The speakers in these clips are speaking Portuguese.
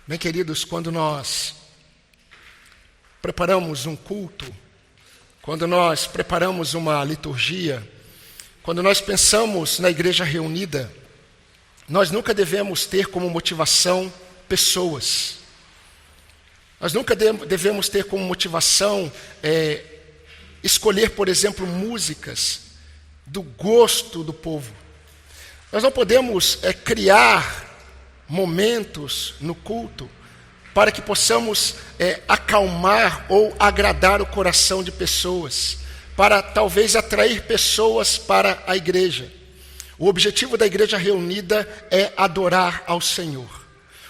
Bem, queridos, quando nós preparamos um culto, quando nós preparamos uma liturgia, quando nós pensamos na igreja reunida, nós nunca devemos ter como motivação pessoas. Nós nunca devemos ter como motivação escolher, por exemplo, músicas do gosto do povo. Nós não podemos criar momentos no culto para que possamos acalmar ou agradar o coração de pessoas, para talvez atrair pessoas para a igreja. O objetivo da igreja reunida é adorar ao Senhor.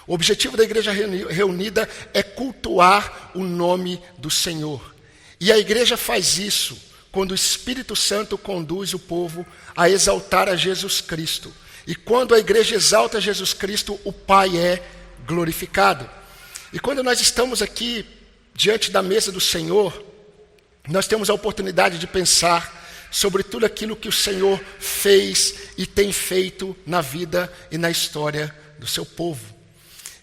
O objetivo da igreja reunida é cultuar o nome do Senhor. E a igreja faz isso quando o Espírito Santo conduz o povo a exaltar a Jesus Cristo. E quando a igreja exalta Jesus Cristo, o Pai é glorificado. E quando nós estamos aqui diante da mesa do Senhor, nós temos a oportunidade de pensar sobre tudo aquilo que o Senhor fez e tem feito na vida e na história do seu povo.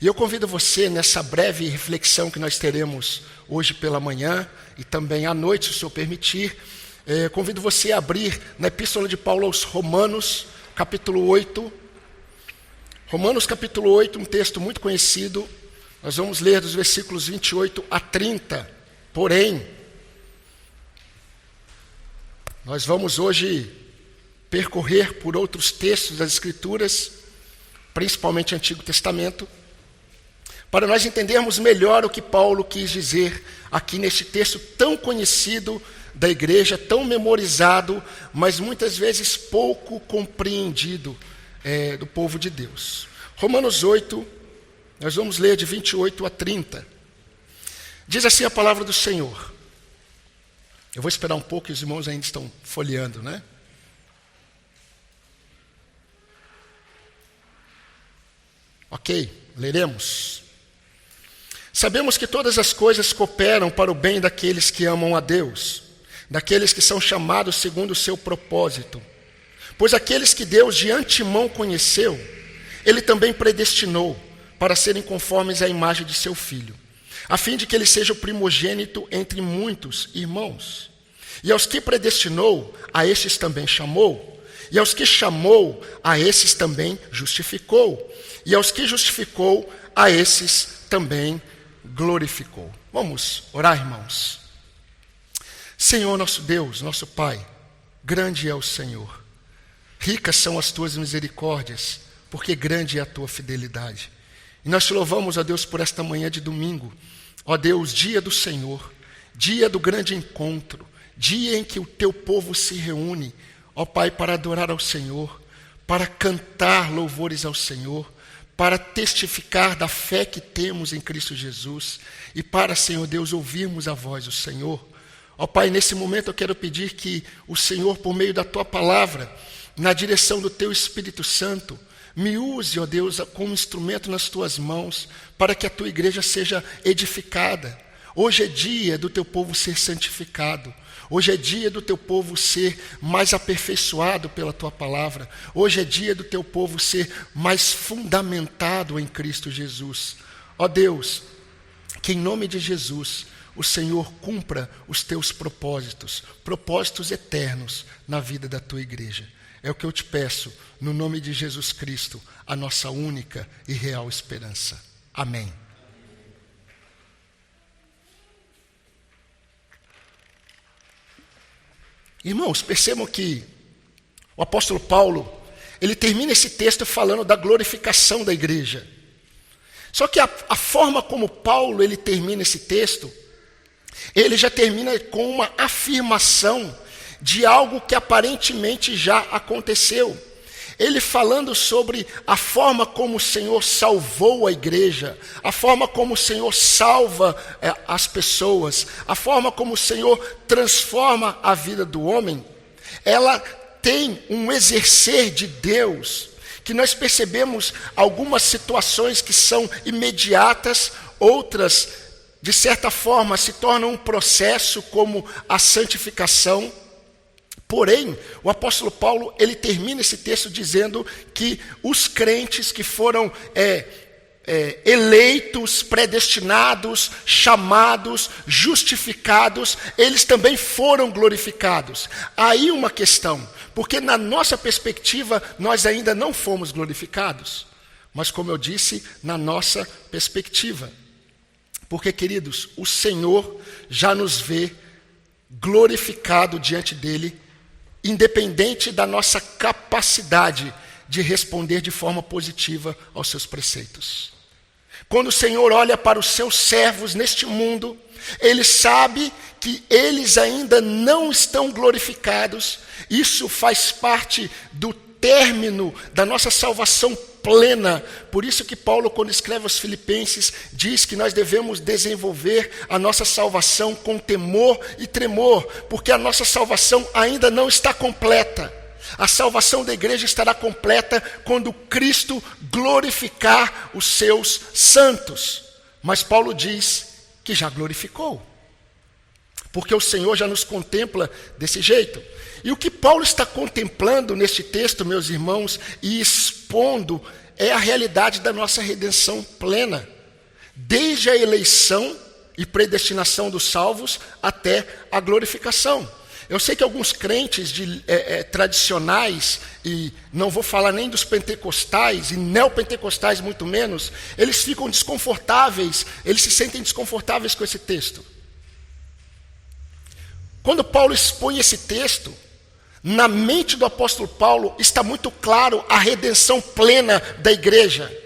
E eu convido você, nessa breve reflexão que nós teremos hoje pela manhã e também à noite, se o Senhor permitir, convido você a abrir na Epístola de Paulo aos Romanos, capítulo 8. Romanos, capítulo 8, um texto muito conhecido. Nós vamos ler dos versículos 28 a 30. Porém, nós vamos hoje percorrer por outros textos das Escrituras, principalmente Antigo Testamento, para nós entendermos melhor o que Paulo quis dizer aqui neste texto tão conhecido da igreja, tão memorizado, mas muitas vezes pouco compreendido do povo de Deus. Romanos 8, nós vamos ler de 28 a 30. Diz assim a palavra do Senhor. Eu vou esperar um pouco, os irmãos ainda estão folheando, né? Ok, leremos. Sabemos que todas as coisas cooperam para o bem daqueles que amam a Deus, daqueles que são chamados segundo o seu propósito. Pois aqueles que Deus de antemão conheceu, Ele também predestinou para serem conformes à imagem de seu Filho, a fim de que Ele seja o primogênito entre muitos irmãos. E aos que predestinou, a estes também chamou. E aos que chamou, a esses também justificou. E aos que justificou, a esses também glorificou. Vamos orar, irmãos. Senhor nosso Deus, nosso Pai, grande é o Senhor. Ricas são as tuas misericórdias, porque grande é a tua fidelidade. E nós te louvamos, ó Deus, por esta manhã de domingo. Ó Deus, dia do Senhor, dia do grande encontro, dia em que o teu povo se reúne, ó Pai, para adorar ao Senhor, para cantar louvores ao Senhor, para testificar da fé que temos em Cristo Jesus e para, Senhor Deus, ouvirmos a voz do Senhor. Ó Pai, nesse momento eu quero pedir que o Senhor, por meio da tua palavra, na direção do teu Espírito Santo, me use, ó Deus, como instrumento nas tuas mãos, para que a tua igreja seja edificada. Hoje é dia do teu povo ser santificado. Hoje é dia do teu povo ser mais aperfeiçoado pela tua palavra. Hoje é dia do teu povo ser mais fundamentado em Cristo Jesus. Ó Deus, que em nome de Jesus o Senhor cumpra os teus propósitos, propósitos eternos na vida da tua igreja. É o que eu te peço, no nome de Jesus Cristo, a nossa única e real esperança. Amém. Irmãos, percebam que o apóstolo Paulo, ele termina esse texto falando da glorificação da igreja. Só que a forma como Paulo ele termina esse texto, ele já termina com uma afirmação de algo que aparentemente já aconteceu. Ele falando sobre a forma como o Senhor salvou a igreja, a forma como o Senhor salva as pessoas, a forma como o Senhor transforma a vida do homem, ela tem um exercer de Deus, que nós percebemos algumas situações que são imediatas, outras, de certa forma, se tornam um processo como a santificação. Porém, o apóstolo Paulo, ele termina esse texto dizendo que os crentes que foram eleitos, predestinados, chamados, justificados, eles também foram glorificados. Aí uma questão, porque na nossa perspectiva nós ainda não fomos glorificados, mas como eu disse, na nossa perspectiva. Porque, queridos, o Senhor já nos vê glorificado diante dele, independente da nossa capacidade de responder de forma positiva aos seus preceitos. Quando o Senhor olha para os seus servos neste mundo, ele sabe que eles ainda não estão glorificados. Isso faz parte do término da nossa salvação plena. Por isso que Paulo, quando escreve aos Filipenses, diz que nós devemos desenvolver a nossa salvação com temor e tremor, porque a nossa salvação ainda não está completa. A salvação da igreja estará completa quando Cristo glorificar os seus santos. Mas Paulo diz que já glorificou, porque o Senhor já nos contempla desse jeito. E o que Paulo está contemplando neste texto, meus irmãos, e expondo, é a realidade da nossa redenção plena, desde a eleição e predestinação dos salvos até a glorificação. Eu sei que alguns crentes tradicionais, e não vou falar nem dos pentecostais e neopentecostais muito menos, eles ficam desconfortáveis, eles se sentem desconfortáveis com esse texto. Quando Paulo expõe esse texto, na mente do apóstolo Paulo está muito claro a redenção plena da igreja.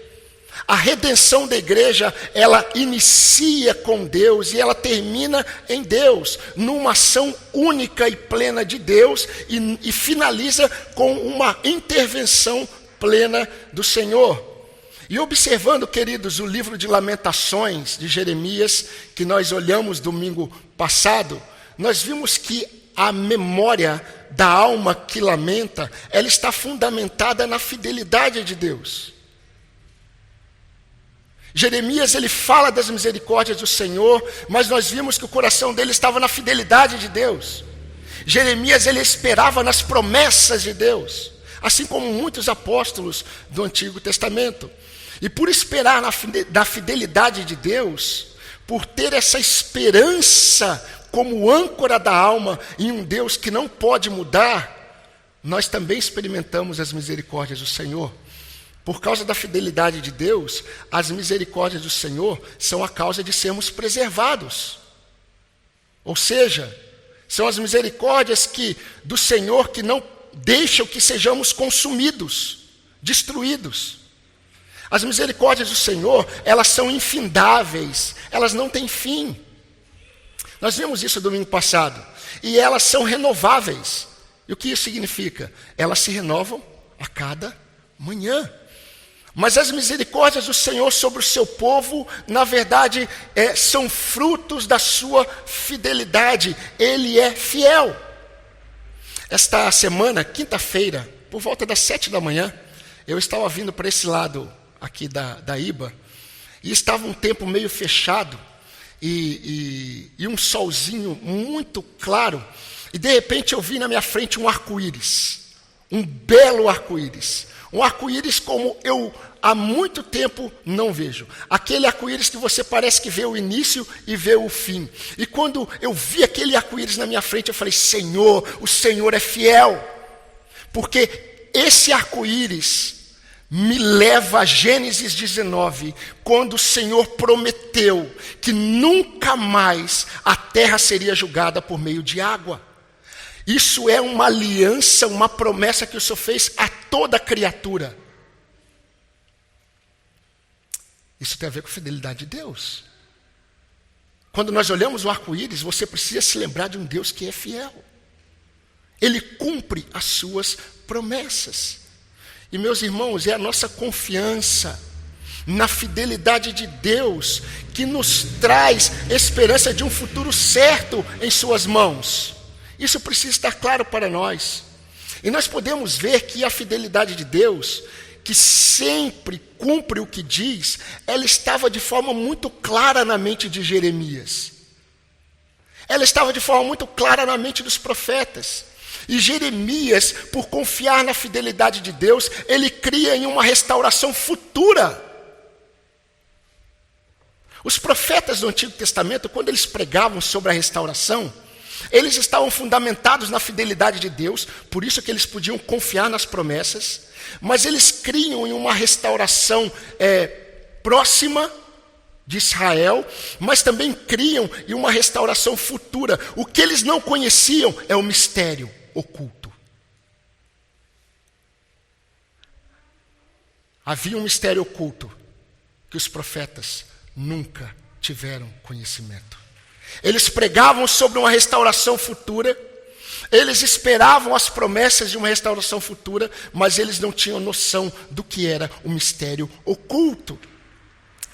A redenção da igreja, ela inicia com Deus e ela termina em Deus, numa ação única e plena de Deus, e finaliza com uma intervenção plena do Senhor. E observando, queridos, o livro de Lamentações de Jeremias, que nós olhamos domingo passado, nós vimos que a memória da alma que lamenta, ela está fundamentada na fidelidade de Deus. Jeremias, ele fala das misericórdias do Senhor, mas nós vimos que o coração dele estava na fidelidade de Deus. Jeremias, ele esperava nas promessas de Deus, assim como muitos apóstolos do Antigo Testamento. E por esperar na fidelidade de Deus, por ter essa esperança como âncora da alma em um Deus que não pode mudar, nós também experimentamos as misericórdias do Senhor. Por causa da fidelidade de Deus, as misericórdias do Senhor são a causa de sermos preservados. Ou seja, são as misericórdias do Senhor que não deixam que sejamos consumidos, destruídos. As misericórdias do Senhor, elas são infindáveis, elas não têm fim. Nós vimos isso domingo passado. E elas são renováveis. E o que isso significa? Elas se renovam a cada manhã. Mas as misericórdias do Senhor sobre o seu povo, na verdade, são frutos da sua fidelidade. Ele é fiel. Esta semana, quinta-feira, por volta das 7 da manhã, eu estava vindo para esse lado aqui da Iba, e estava um tempo meio fechado, e um solzinho muito claro, e de repente eu vi na minha frente um arco-íris, um belo arco-íris, um arco-íris como eu há muito tempo não vejo. Aquele arco-íris que você parece que vê o início e vê o fim. E quando eu vi aquele arco-íris na minha frente, eu falei: Senhor, o Senhor é fiel. Porque esse arco-íris me leva a Gênesis 19, quando o Senhor prometeu que nunca mais a terra seria julgada por meio de água. Isso é uma aliança, uma promessa que o Senhor fez a toda criatura. Isso tem a ver com a fidelidade de Deus. Quando nós olhamos o arco-íris, você precisa se lembrar de um Deus que é fiel. Ele cumpre as suas promessas. E, meus irmãos, é a nossa confiança na fidelidade de Deus que nos traz esperança de um futuro certo em suas mãos. Isso precisa estar claro para nós. E nós podemos ver que a fidelidade de Deus, que sempre cumpre o que diz, ela estava de forma muito clara na mente de Jeremias. Ela estava de forma muito clara na mente dos profetas. E Jeremias, por confiar na fidelidade de Deus, ele cria em uma restauração futura. Os profetas do Antigo Testamento, quando eles pregavam sobre a restauração, eles estavam fundamentados na fidelidade de Deus, por isso que eles podiam confiar nas promessas, mas eles criam em uma restauração próxima de Israel, mas também criam em uma restauração futura. O que eles não conheciam é o mistério oculto. Havia um mistério oculto que os profetas nunca tiveram conhecimento. Eles pregavam sobre uma restauração futura, eles esperavam as promessas de uma restauração futura, mas eles não tinham noção do que era o mistério oculto.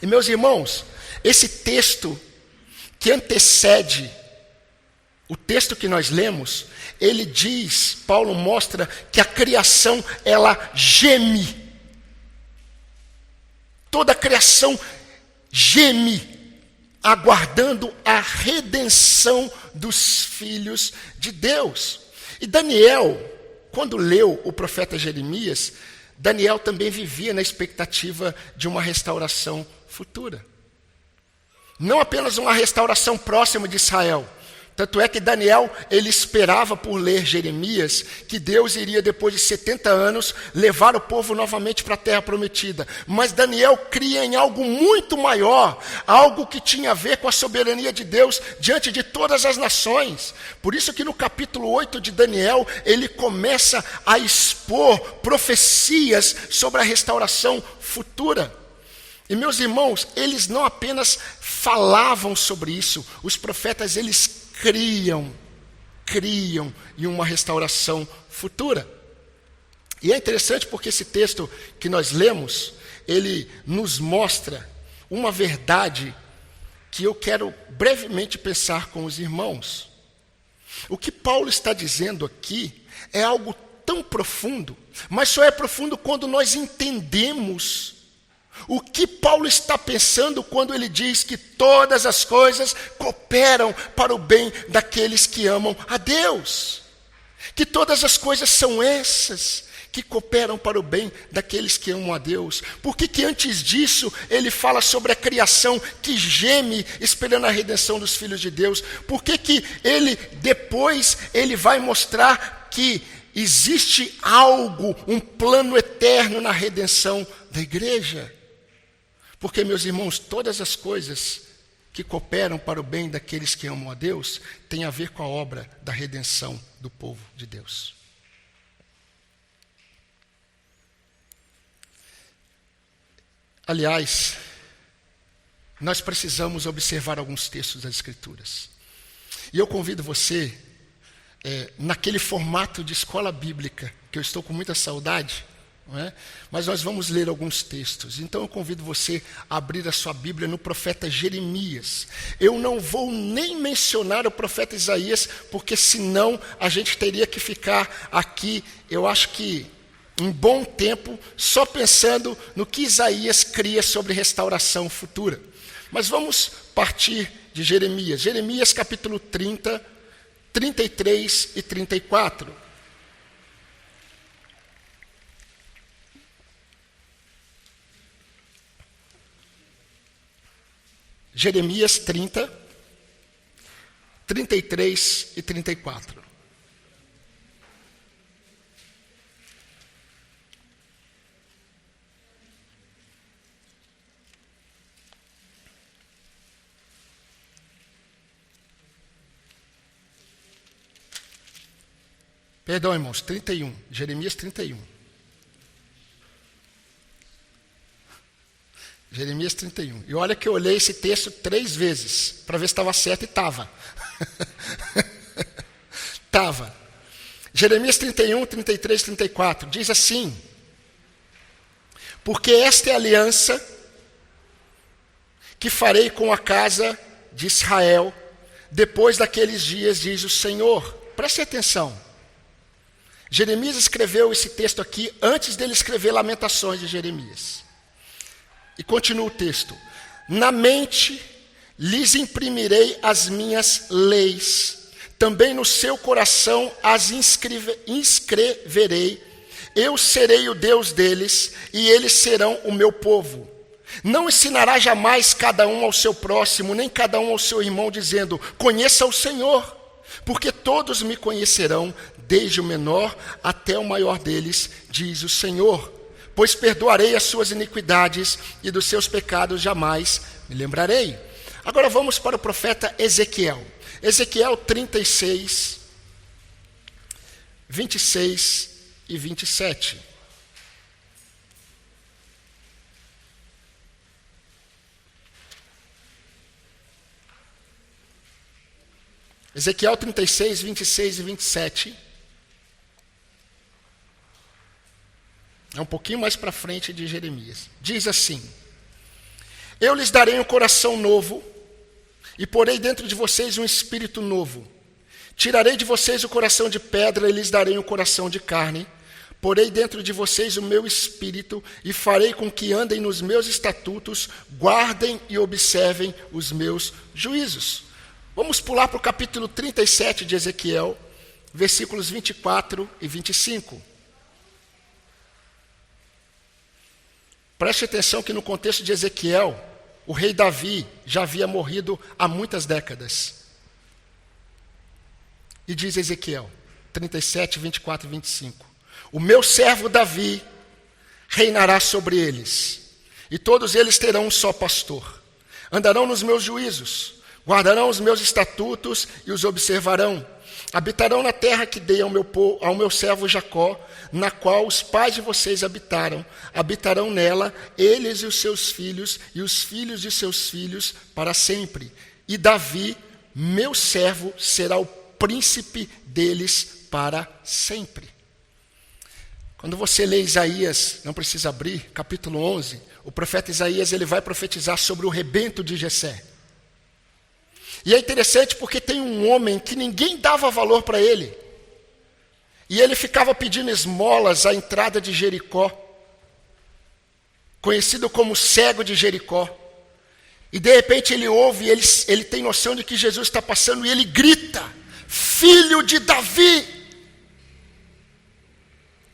E meus irmãos, esse texto que antecede o texto que nós lemos, ele diz, Paulo mostra que a criação, ela geme. Toda a criação geme, aguardando a redenção dos filhos de Deus. E Daniel, quando leu o profeta Jeremias, Daniel também vivia na expectativa de uma restauração futura. Não apenas uma restauração próxima de Israel. Tanto é que Daniel, ele esperava por ler Jeremias, que Deus iria depois de 70 anos levar o povo novamente para a terra prometida. Mas Daniel cria em algo muito maior, algo que tinha a ver com a soberania de Deus diante de todas as nações. Por isso que no capítulo 8 de Daniel, ele começa a expor profecias sobre a restauração futura. E meus irmãos, eles não apenas falavam sobre isso, os profetas, eles criam em uma restauração futura. E é interessante porque esse texto que nós lemos, ele nos mostra uma verdade que eu quero brevemente pensar com os irmãos. O que Paulo está dizendo aqui é algo tão profundo, mas só é profundo quando nós entendemos o que Paulo está pensando quando ele diz que todas as coisas cooperam para o bem daqueles que amam a Deus. Que todas as coisas são essas que cooperam para o bem daqueles que amam a Deus. Por que antes disso ele fala sobre a criação que geme esperando a redenção dos filhos de Deus? Por que ele depois ele vai mostrar que existe algo, um plano eterno na redenção da igreja? Porque, meus irmãos, todas as coisas que cooperam para o bem daqueles que amam a Deus têm a ver com a obra da redenção do povo de Deus. Aliás, nós precisamos observar alguns textos das Escrituras. E eu convido você, naquele formato de escola bíblica, que eu estou com muita saudade, não é? Mas nós vamos ler alguns textos. Então eu convido você a abrir a sua Bíblia no profeta Jeremias. Eu não vou nem mencionar o profeta Isaías, porque senão a gente teria que ficar aqui, eu acho que um bom tempo, só pensando no que Isaías cria sobre restauração futura. Mas vamos partir de Jeremias. Jeremias capítulo 30, 33 e 34. Jeremias 30, 33 e 34. Perdão, irmãos, 31. Jeremias 31. Jeremias 31. E olha que eu olhei esse texto 3 vezes, para ver se estava certo, e estava. Estava. Jeremias 31, 33, 34. Diz assim: porque esta é a aliança que farei com a casa de Israel, depois daqueles dias, diz o Senhor. Preste atenção. Jeremias escreveu esse texto aqui antes dele escrever Lamentações de Jeremias. E continua o texto: na mente lhes imprimirei as minhas leis, também no seu coração as inscreverei. Eu serei o Deus deles, e eles serão o meu povo. Não ensinará jamais cada um ao seu próximo, nem cada um ao seu irmão, dizendo: conheça o Senhor, porque todos me conhecerão, desde o menor até o maior deles, diz o Senhor. Pois perdoarei as suas iniquidades e dos seus pecados jamais me lembrarei. Agora vamos para o profeta Ezequiel. Ezequiel 36, 26 e 27. Ezequiel 36, 26 e 27. É um pouquinho mais para frente de Jeremias. Diz assim: eu lhes darei um coração novo, e porei dentro de vocês um espírito novo. Tirarei de vocês o coração de pedra, e lhes darei um coração de carne. Porei dentro de vocês o meu espírito, e farei com que andem nos meus estatutos, guardem e observem os meus juízos. Vamos pular para o capítulo 37 de Ezequiel, versículos 24 e 25. Preste atenção que no contexto de Ezequiel, o rei Davi já havia morrido há muitas décadas. E diz Ezequiel 37, 24 e 25. O meu servo Davi reinará sobre eles, e todos eles terão um só pastor. Andarão nos meus juízos, guardarão os meus estatutos e os observarão. Habitarão na terra que dei ao meu servo Jacó, na qual os pais de vocês habitaram. Habitarão nela, eles e os seus filhos, e os filhos de seus filhos, para sempre. E Davi, meu servo, será o príncipe deles para sempre. Quando você lê Isaías, não precisa abrir, capítulo 11, o profeta Isaías ele vai profetizar sobre o rebento de Jessé. E é interessante porque tem um homem que ninguém dava valor para ele. E ele ficava pedindo esmolas à entrada de Jericó, conhecido como cego de Jericó. E de repente ele ouve, ele tem noção de que Jesus está passando e ele grita: filho de Davi,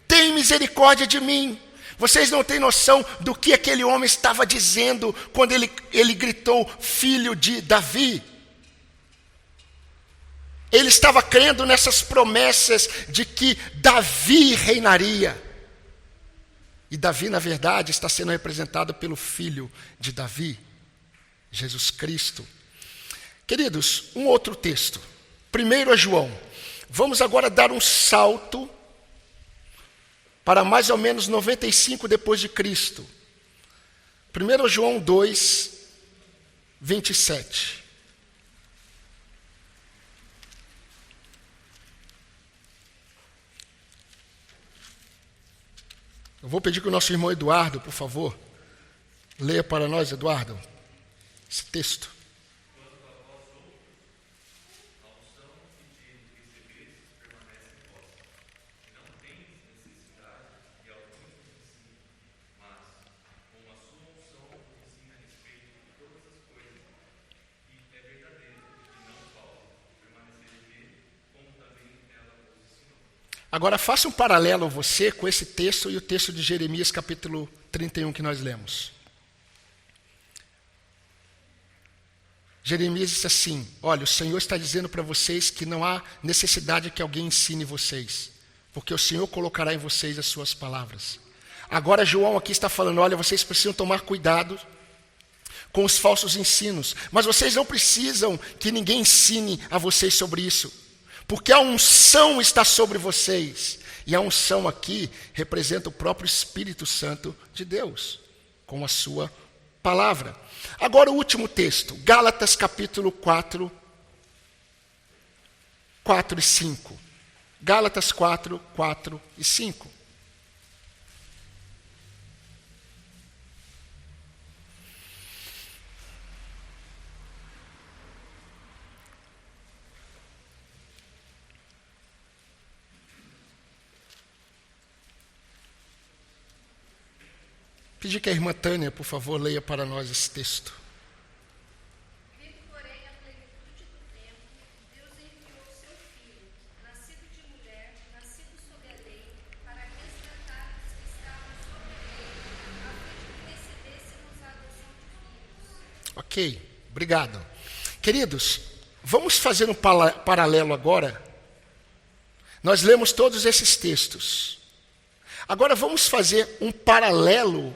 tem misericórdia de mim. Vocês não têm noção do que aquele homem estava dizendo quando ele gritou filho de Davi. Ele estava crendo nessas promessas de que Davi reinaria. E Davi, na verdade, está sendo representado pelo filho de Davi, Jesus Cristo. Queridos, um outro texto. Primeiro é João. Vamos agora dar um salto para mais ou menos 95 depois de Cristo. 1 João 2, 27. Eu vou pedir que o nosso irmão Eduardo, por favor, leia para nós, Eduardo, esse texto. Agora faça um paralelo você com esse texto e o texto de Jeremias capítulo 31 que nós lemos. Jeremias disse assim: olha, o Senhor está dizendo para vocês que não há necessidade que alguém ensine vocês, porque o Senhor colocará em vocês as suas palavras. Agora João aqui está falando: olha, vocês precisam tomar cuidado com os falsos ensinos, mas vocês não precisam que ninguém ensine a vocês sobre isso, porque a unção está sobre vocês. E a unção aqui representa o próprio Espírito Santo de Deus, com a sua palavra. Agora o último texto, Gálatas capítulo 4, 4 e 5. Gálatas 4, 4 e 5. Pedir que a irmã Tânia, por favor, leia para nós esse texto. Vindo, porém, a plenitude do tempo, Deus enviou seu Filho, nascido de mulher, nascido sob a lei, para resgatar os que estavam sob a lei, a fim de que recebêssemos a adoção Ok, obrigado. Queridos, vamos fazer um paralelo agora. Nós lemos todos esses textos. Agora vamos fazer um paralelo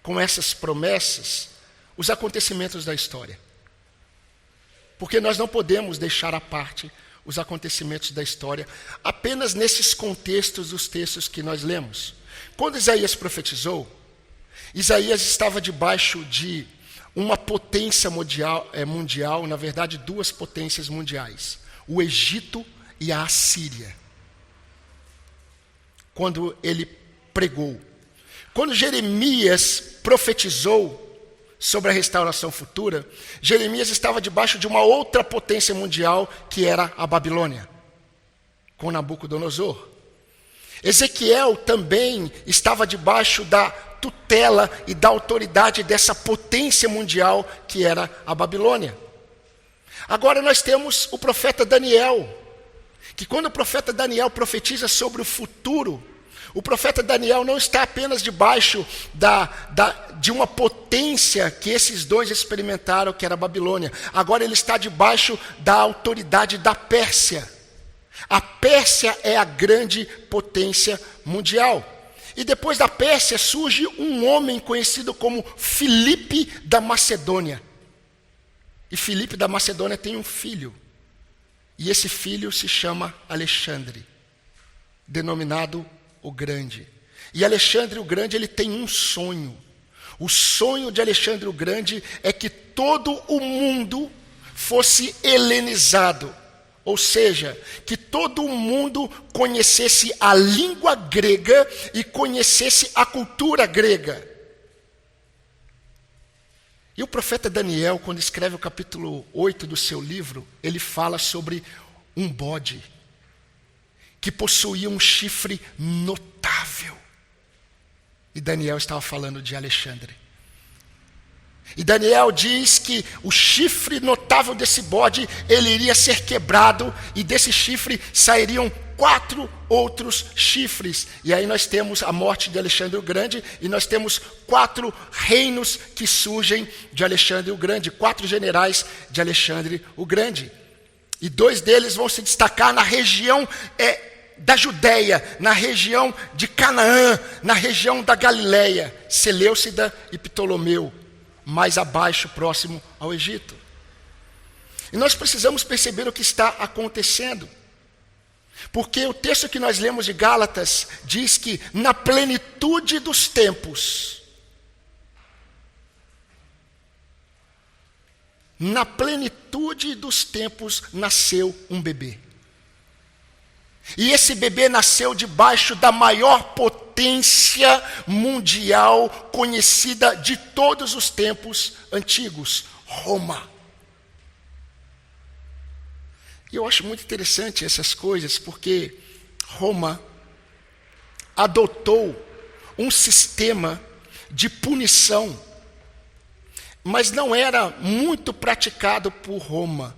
com essas promessas, os acontecimentos da história. Porque nós não podemos deixar à parte os acontecimentos da história apenas nesses contextos dos textos que nós lemos. Quando Isaías profetizou, Isaías estava debaixo de uma potência mundial, na verdade, duas potências mundiais: o Egito e a Assíria. Quando ele pregou. Quando Jeremias profetizou sobre a restauração futura, Jeremias estava debaixo de uma outra potência mundial, que era a Babilônia, com Nabucodonosor. Ezequiel também estava debaixo da tutela e da autoridade dessa potência mundial, que era a Babilônia. Agora nós temos o profeta Daniel, que quando o profeta Daniel profetiza sobre o futuro, o profeta Daniel não está apenas debaixo de uma potência que esses dois experimentaram, que era a Babilônia. Agora ele está debaixo da autoridade da Pérsia. A Pérsia é a grande potência mundial. E depois da Pérsia surge um homem conhecido como Filipe da Macedônia. E Filipe da Macedônia tem um filho. E esse filho se chama Alexandre, denominado o Grande. E Alexandre o Grande, ele tem um sonho. O sonho de Alexandre o Grande é que todo o mundo fosse helenizado. Ou seja, que todo o mundo conhecesse a língua grega e conhecesse a cultura grega. E o profeta Daniel, quando escreve o capítulo 8 do seu livro, ele fala sobre um bode que possuía um chifre notável. E Daniel estava falando de Alexandre. E Daniel diz que o chifre notável desse bode, ele iria ser quebrado, e desse chifre sairiam 4 outros chifres. E aí nós temos a morte de Alexandre o Grande, e nós temos 4 reinos que surgem de Alexandre o Grande, 4 generais de Alexandre o Grande. E 2 deles vão se destacar na região da Judéia, na região de Canaã, na região da Galileia, Seleucida e Ptolomeu, mais abaixo, próximo ao Egito. E nós precisamos perceber o que está acontecendo. Porque o texto que nós lemos de Gálatas diz que na plenitude dos tempos, nasceu um bebê. E esse bebê nasceu debaixo da maior potência mundial conhecida de todos os tempos antigos, Roma. E eu acho muito interessante essas coisas, porque Roma adotou um sistema de punição, mas não era muito praticado por Roma,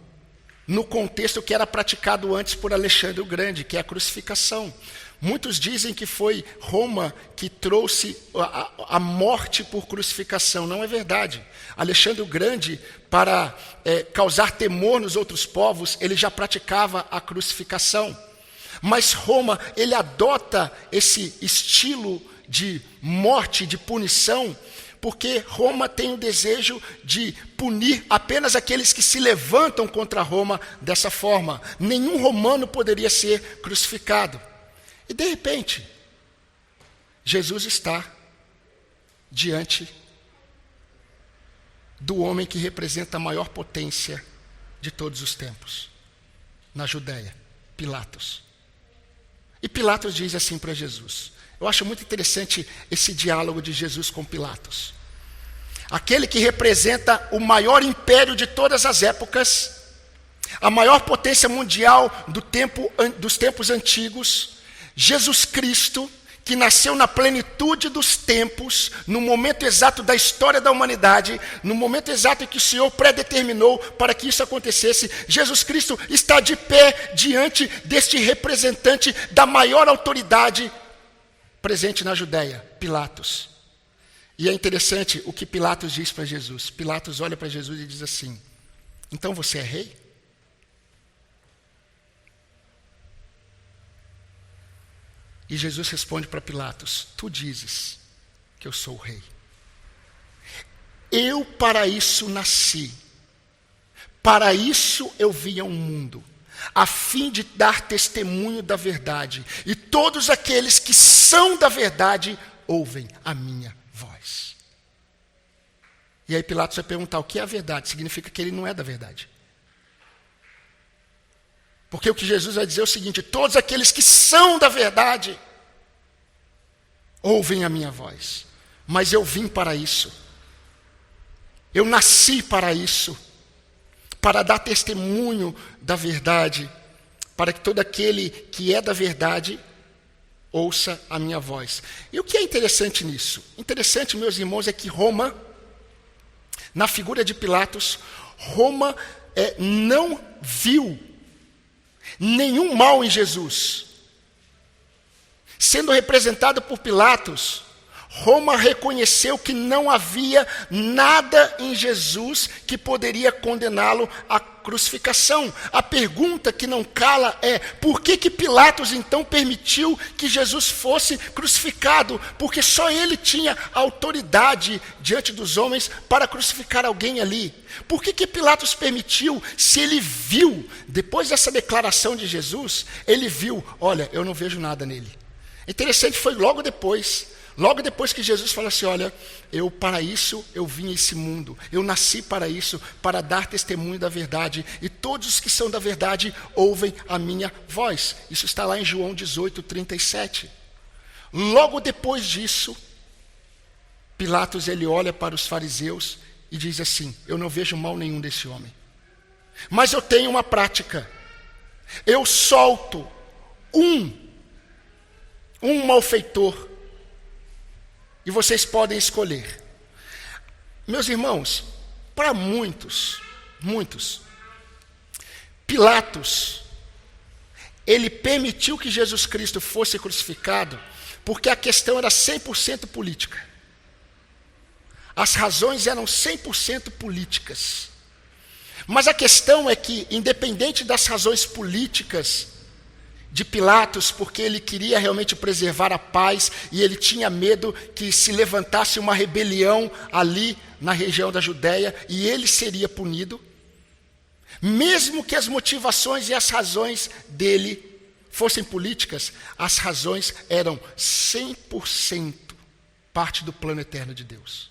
no contexto que era praticado antes por Alexandre o Grande, que é a crucificação. Muitos dizem que foi Roma que trouxe a morte por crucificação. Não é verdade. Alexandre o Grande, para causar temor nos outros povos, ele já praticava a crucificação. Mas Roma, ele adota esse estilo de morte, de punição, porque Roma tem o desejo de punir apenas aqueles que se levantam contra Roma dessa forma. Nenhum romano poderia ser crucificado. E de repente, Jesus está diante do homem que representa a maior potência de todos os tempos, na Judéia, Pilatos. E Pilatos diz assim para Jesus. Eu acho muito interessante esse diálogo de Jesus com Pilatos. Aquele que representa o maior império de todas as épocas, a maior potência mundial dos tempos antigos, Jesus Cristo, que nasceu na plenitude dos tempos, no momento exato da história da humanidade, no momento exato em que o Senhor predeterminou para que isso acontecesse, Jesus Cristo está de pé diante deste representante da maior autoridade presente na Judéia, Pilatos. E é interessante o que Pilatos diz para Jesus. Pilatos olha para Jesus e diz assim: então você é rei? E Jesus responde para Pilatos: tu dizes que eu sou o rei. Eu para isso nasci. Para isso eu vim ao mundo, a fim de dar testemunho da verdade. E todos aqueles que são da verdade ouvem a minha voz. E aí Pilatos vai perguntar: o que é a verdade? Significa que ele não é da verdade. Porque o que Jesus vai dizer é o seguinte: todos aqueles que são da verdade ouvem a minha voz. Mas eu vim para isso. Eu nasci para isso. Para dar testemunho da verdade. Para que todo aquele que é da verdade ouça a minha voz. E o que é interessante nisso? Interessante, meus irmãos, é que Roma, na figura de Pilatos, Roma não viu nenhum mal em Jesus. Sendo representado por Pilatos, Roma reconheceu que não havia nada em Jesus que poderia condená-lo à crucificação. A pergunta que não cala é: por que Pilatos então permitiu que Jesus fosse crucificado? Porque só ele tinha autoridade diante dos homens para crucificar alguém ali. Por que Pilatos permitiu, se ele viu, depois dessa declaração de Jesus, ele viu: olha, eu não vejo nada nele. Interessante, foi logo depois que Jesus falou assim: olha, eu para isso eu vim a esse mundo, eu nasci para isso, para dar testemunho da verdade, e todos os que são da verdade ouvem a minha voz. Isso está lá em João 18:37. Logo depois disso, Pilatos ele olha para os fariseus e diz assim: eu não vejo mal nenhum desse homem, mas eu tenho uma prática, eu solto um malfeitor, e vocês podem escolher. Meus irmãos, para muitos, Pilatos, ele permitiu que Jesus Cristo fosse crucificado, porque a questão era 100% política. As razões eram 100% políticas. Mas a questão é que, independente das razões políticas de Pilatos, porque ele queria realmente preservar a paz, e ele tinha medo que se levantasse uma rebelião ali na região da Judéia, e ele seria punido. Mesmo que as motivações e as razões dele fossem políticas, as razões eram 100% parte do plano eterno de Deus.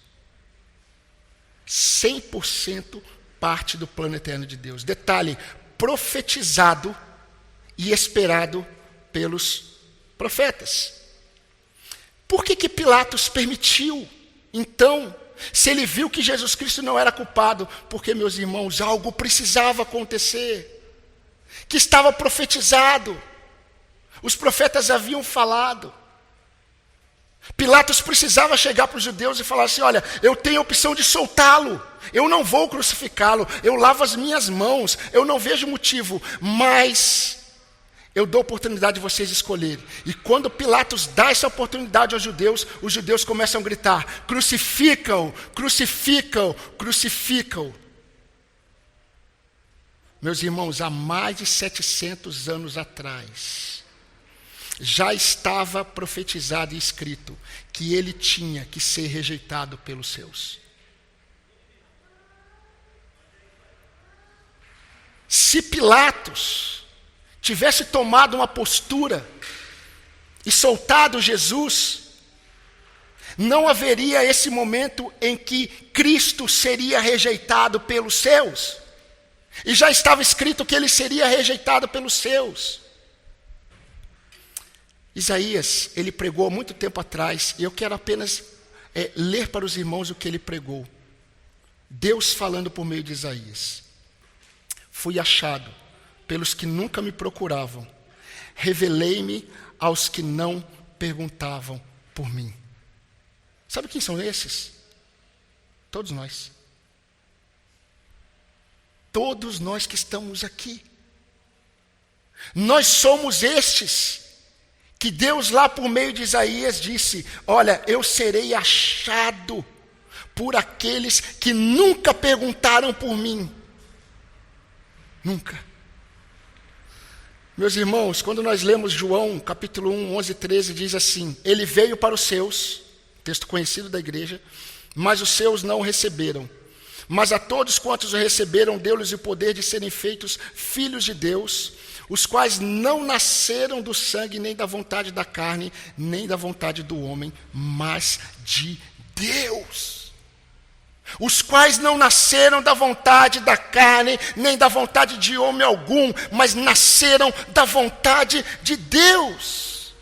100% parte do plano eterno de Deus. Detalhe, profetizado e esperado pelos profetas. Por que Pilatos permitiu, então, se ele viu que Jesus Cristo não era culpado? Porque, meus irmãos, algo precisava acontecer, que estava profetizado. Os profetas haviam falado. Pilatos precisava chegar para os judeus e falar assim: olha, eu tenho a opção de soltá-lo, eu não vou crucificá-lo, eu lavo as minhas mãos, eu não vejo motivo, mas eu dou a oportunidade de vocês escolherem. E quando Pilatos dá essa oportunidade aos judeus, os judeus começam a gritar: crucificam, crucificam, crucificam. Meus irmãos, há mais de 700 anos atrás, já estava profetizado e escrito que ele tinha que ser rejeitado pelos seus. Se Pilatos tivesse tomado uma postura e soltado Jesus, não haveria esse momento em que Cristo seria rejeitado pelos seus. E já estava escrito que ele seria rejeitado pelos seus. Isaías, ele pregou há muito tempo atrás, e eu quero apenas ler para os irmãos o que ele pregou. Deus falando por meio de Isaías: fui achado pelos que nunca me procuravam, revelei-me aos que não perguntavam por mim. Sabe quem são esses? Todos nós. Todos nós que estamos aqui. Nós somos estes que Deus lá por meio de Isaías disse: olha, eu serei achado por aqueles que nunca perguntaram por mim. Nunca. Meus irmãos, quando nós lemos João, capítulo 1, 11 e 13, diz assim: ele veio para os seus, texto conhecido da igreja, mas os seus não o receberam. Mas a todos quantos o receberam, deu-lhes o poder de serem feitos filhos de Deus, os quais não nasceram do sangue, nem da vontade da carne, nem da vontade do homem, mas de Deus. Os quais não nasceram da vontade da carne, nem da vontade de homem algum, mas nasceram da vontade de Deus.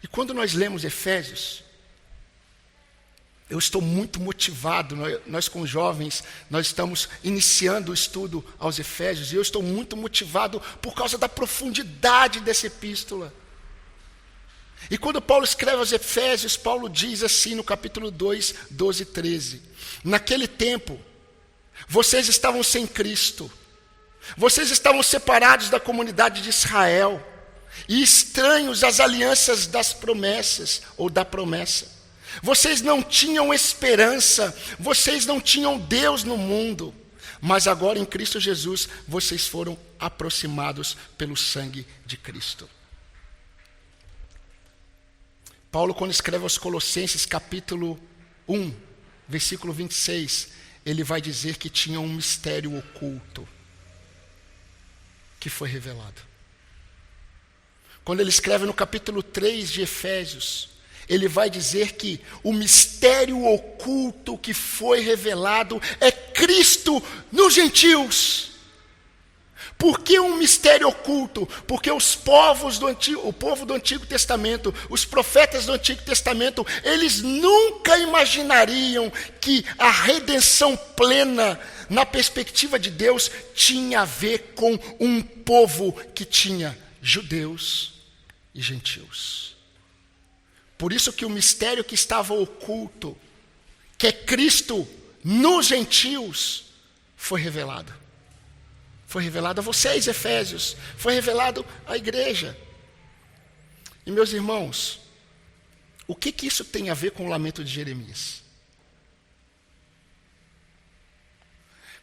E quando nós lemos Efésios, eu estou muito motivado, nós com os jovens, nós estamos iniciando o estudo aos Efésios, e eu estou muito motivado por causa da profundidade dessa epístola. E quando Paulo escreve aos Efésios, Paulo diz assim no capítulo 2, 12 e 13: naquele tempo, vocês estavam sem Cristo, vocês estavam separados da comunidade de Israel, e estranhos às alianças das promessas, ou da promessa. Vocês não tinham esperança, vocês não tinham Deus no mundo, mas agora em Cristo Jesus, vocês foram aproximados pelo sangue de Cristo. Paulo, quando escreve aos Colossenses, capítulo 1, versículo 26, ele vai dizer que tinha um mistério oculto que foi revelado. Quando ele escreve no capítulo 3 de Efésios, ele vai dizer que o mistério oculto que foi revelado é Cristo nos gentios. Por que um mistério oculto? Porque o povo do Antigo Testamento, os profetas do Antigo Testamento, eles nunca imaginariam que a redenção plena, na perspectiva de Deus, tinha a ver com um povo que tinha judeus e gentios. Por isso que o mistério que estava oculto, que é Cristo nos gentios, foi revelado. Foi revelado a vocês, Efésios. Foi revelado à igreja. E meus irmãos, o que isso tem a ver com o lamento de Jeremias?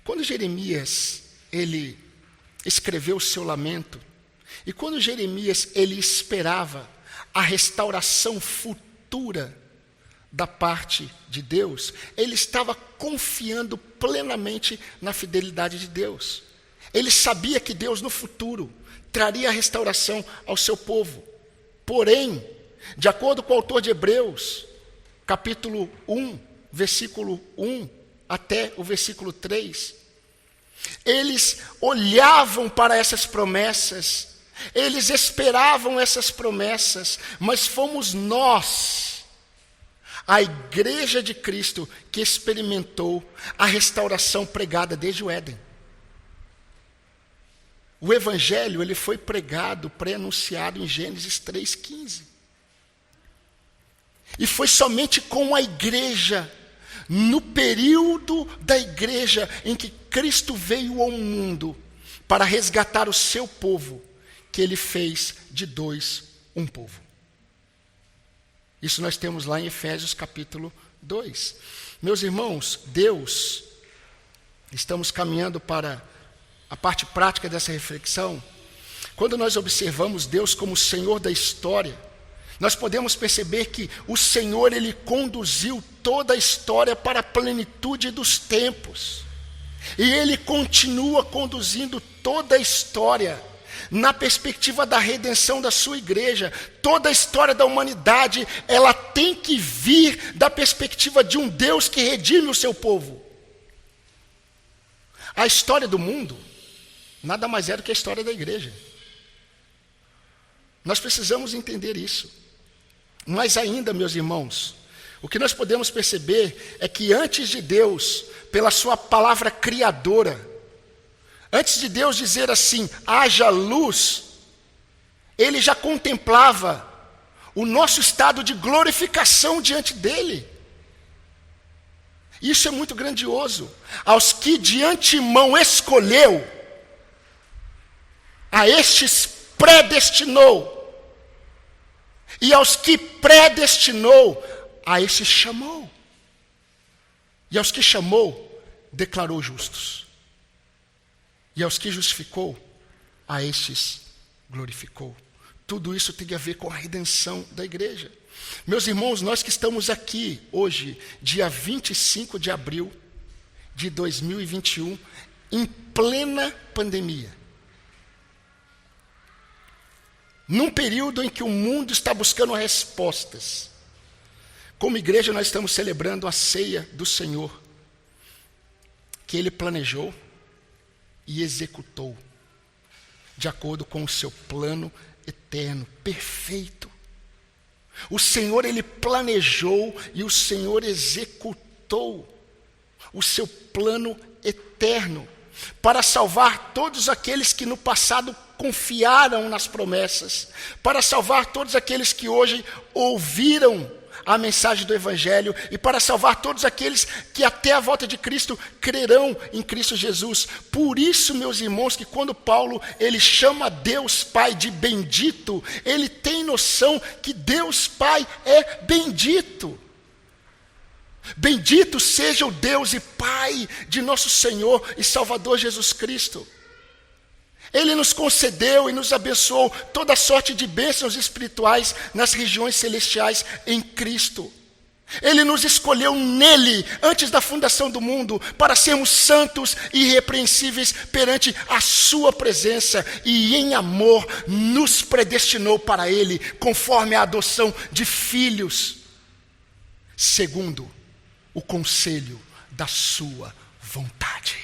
Quando Jeremias, ele escreveu o seu lamento, e quando Jeremias, ele esperava a restauração futura da parte de Deus, ele estava confiando plenamente na fidelidade de Deus. Ele sabia que Deus no futuro traria a restauração ao seu povo. Porém, de acordo com o autor de Hebreus, capítulo 1, versículo 1 até o versículo 3, eles olhavam para essas promessas, eles esperavam essas promessas, mas fomos nós, a igreja de Cristo, que experimentou a restauração pregada desde o Éden. O evangelho, ele foi pregado, pré-anunciado em Gênesis 3,15. E foi somente com a igreja, no período da igreja em que Cristo veio ao mundo para resgatar o seu povo, que ele fez de dois um povo. Isso nós temos lá em Efésios capítulo 2. Meus irmãos, Deus, estamos caminhando para a parte prática dessa reflexão. Quando nós observamos Deus como Senhor da história, nós podemos perceber que o Senhor, ele conduziu toda a história para a plenitude dos tempos. E ele continua conduzindo toda a história na perspectiva da redenção da sua igreja. Toda a história da humanidade, ela tem que vir da perspectiva de um Deus que redime o seu povo. A história do mundo nada mais é do que a história da igreja. Nós precisamos entender isso. Mas ainda, meus irmãos, o que nós podemos perceber é que antes de Deus, pela sua palavra criadora, antes de Deus dizer assim, haja luz, ele já contemplava o nosso estado de glorificação diante dele. Isso é muito grandioso. Aos que de antemão escolheu, a estes predestinou. E aos que predestinou, a estes chamou. E aos que chamou, declarou justos. E aos que justificou, a estes glorificou. Tudo isso tem a ver com a redenção da igreja. Meus irmãos, nós que estamos aqui hoje, dia 25 de abril de 2021, em plena pandemia, num período em que o mundo está buscando respostas, como igreja nós estamos celebrando a ceia do Senhor, que Ele planejou e executou, de acordo com o seu plano eterno, perfeito. O Senhor, Ele planejou e o Senhor executou o seu plano eterno, para salvar todos aqueles que no passado confiaram nas promessas, para salvar todos aqueles que hoje ouviram a mensagem do Evangelho, e para salvar todos aqueles que até a volta de Cristo crerão em Cristo Jesus. Por isso, meus irmãos, que quando Paulo ele chama Deus Pai de bendito, ele tem noção que Deus Pai é bendito. Bendito seja o Deus e Pai de nosso Senhor e Salvador Jesus Cristo. Ele nos concedeu e nos abençoou toda sorte de bênçãos espirituais nas regiões celestiais em Cristo. Ele nos escolheu nele, antes da fundação do mundo, para sermos santos e irrepreensíveis perante a sua presença, e em amor nos predestinou para ele, conforme a adoção de filhos, segundo o conselho da sua vontade.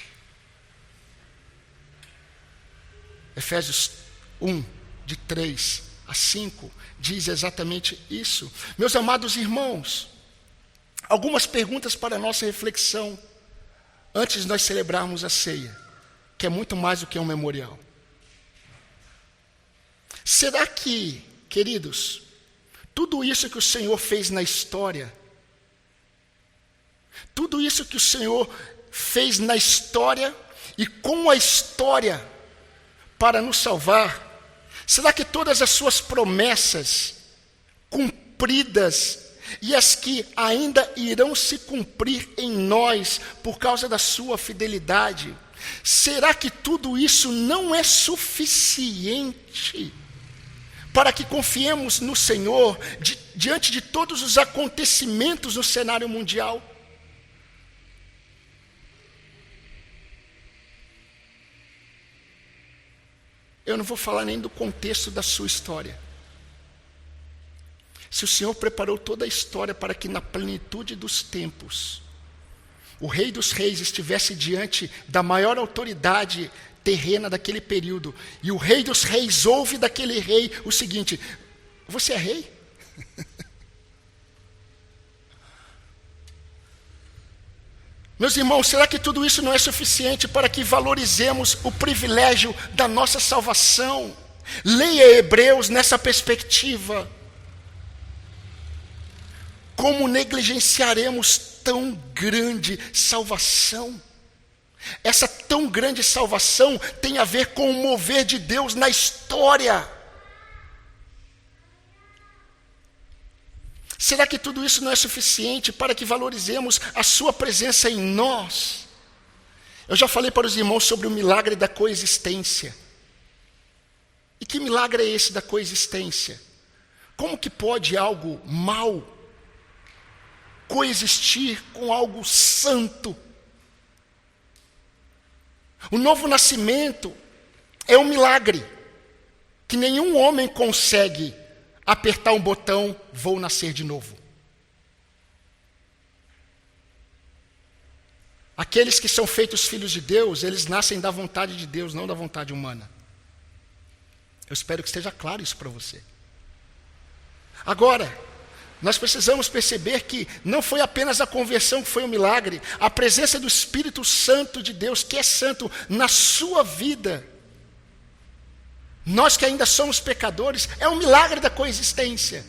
Efésios 1, de 3 a 5, diz exatamente isso. Meus amados irmãos, algumas perguntas para a nossa reflexão, antes de nós celebrarmos a ceia, que é muito mais do que um memorial. Será que, queridos, tudo isso que o Senhor fez na história, tudo isso que o Senhor fez na história e com a história para nos salvar, será que todas as suas promessas cumpridas e as que ainda irão se cumprir em nós por causa da sua fidelidade, será que tudo isso não é suficiente para que confiemos no Senhor diante de todos os acontecimentos no cenário mundial? Eu não vou falar nem do contexto da sua história. Se o Senhor preparou toda a história para que na plenitude dos tempos, o Rei dos Reis estivesse diante da maior autoridade terrena daquele período, e o Rei dos Reis ouve daquele rei o seguinte: você é rei? Meus irmãos, será que tudo isso não é suficiente para que valorizemos o privilégio da nossa salvação? Leia Hebreus nessa perspectiva. Como negligenciaremos tão grande salvação? Essa tão grande salvação tem a ver com o mover de Deus na história. Será que tudo isso não é suficiente para que valorizemos a sua presença em nós? Eu já falei para os irmãos sobre o milagre da coexistência. E que milagre é esse da coexistência? Como que pode algo mau coexistir com algo santo? O novo nascimento é um milagre que nenhum homem consegue apertar um botão, vou nascer de novo. Aqueles que são feitos filhos de Deus, eles nascem da vontade de Deus, não da vontade humana. Eu espero que esteja claro isso para você. Agora, nós precisamos perceber que não foi apenas a conversão que foi um milagre, a presença do Espírito Santo de Deus, que é santo, na sua vida, nós que ainda somos pecadores, é um milagre da coexistência.